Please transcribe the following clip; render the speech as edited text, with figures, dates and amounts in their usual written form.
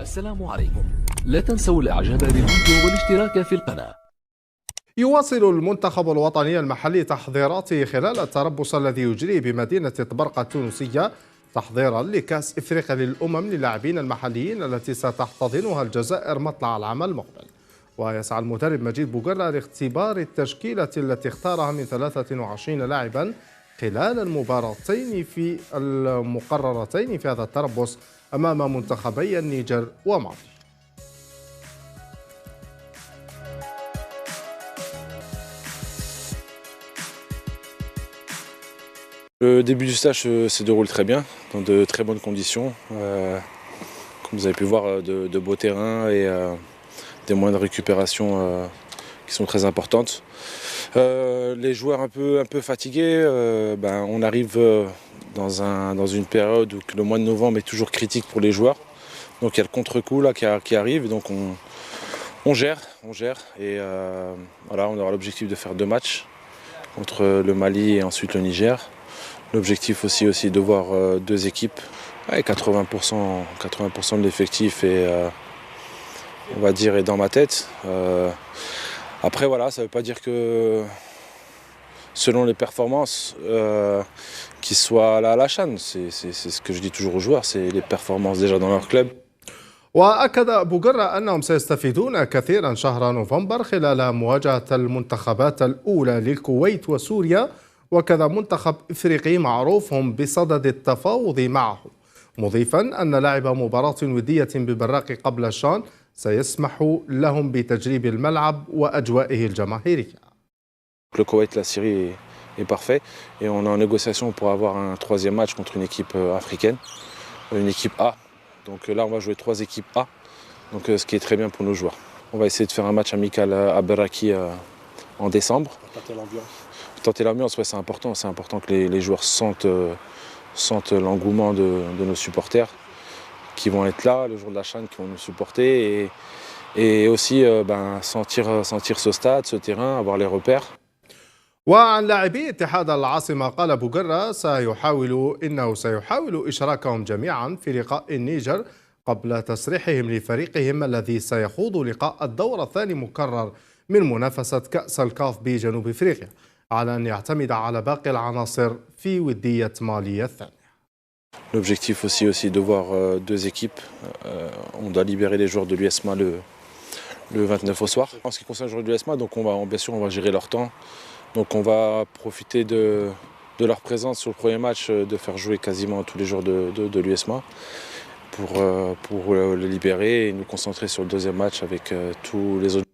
السلام عليكم. لا تنسوا الاعجاب بالفيديو والاشتراك في القناة. يواصل المنتخب الوطني المحلي تحضيراته خلال التربص الذي يجري بمدينة طبرقة التونسية تحضيرا لكأس إفريقيا للأمم للاعبين المحليين التي ستحتضنها الجزائر مطلع العام المقبل. ويسعى المدرب مجيد بوقرة لاختبار التشكيلة التي اختارها من 23 لاعبا خلال المباراتين في المقررتين في هذا التربص أمام منتخبي النيجر ومالي. Le début du stage se déroule très bien, dans de très bonnes conditions. Comme vous avez pu voir, de beaux terrains et des moyens de récupération qui sont très importantes. Les joueurs un peu fatigués, on arrive dans une période où le mois de novembre est toujours critique pour les joueurs. Donc il y a le contre-coup là qui arrive, donc on gère. Et voilà, on aura l'objectif de faire 2 matchs contre le Mali et ensuite le Niger. L'objectif aussi de voir 2 équipes, 80% de l'effectif on va dire est dans ma tête. Après voilà, ça ne veut pas dire que selon les performances qu'ils soient là à la CHAN, c'est ce que je dis toujours aux joueurs, c'est les performances déjà dans leur club. وأكد بوقرة أنهم سيستفيدون كثيرا شهر نوفمبر خلال مواجهة المنتخبات الأولى للكويت وسوريا، وكذا منتخب إفريقي معروف بصدد التفاوض معه، مضيفا أن لعب مباراة ودية ببراق قبل الشان سيسمح لهم بتجريب الملعب وأجوائه الجماهيرية. Le Koweït, la Syrie est parfait et on est en négociation pour avoir un 3e match contre une équipe africaine, une équipe A. Donc là on va jouer 3 équipes A, donc ce qui est très bien pour nos joueurs. On va essayer de faire un match amical à Beraki en décembre. Tenter l'ambiance, ouais, c'est important que les joueurs sentent l'engouement de nos supporters qui vont être là le jour de la CHAN, qui vont nous supporter et aussi sentir ce stade, ce terrain, avoir les repères. وعن لاعبي اتحاد العاصمة قال بوقرة إنه سيحاول إشراكهم جميعا في لقاء النيجر قبل تسريحهم لفريقهم الذي سيخوض لقاء الدور الثاني مكرر من منافسة كأس الكاف بجنوب إفريقيا، على أن يعتمد على باقي العناصر في ودية مالي الثانية. L'objectif aussi de voir 2 équipes. On doit libérer les joueurs de l'USMA le 29 au soir. En ce qui concerne les joueurs de l'USMA, donc bien sûr on va gérer leur temps. Donc on va profiter de leur présence sur le premier match, de faire jouer quasiment tous les joueurs de l'USMA pour les libérer et nous concentrer sur le 2e match avec tous les autres.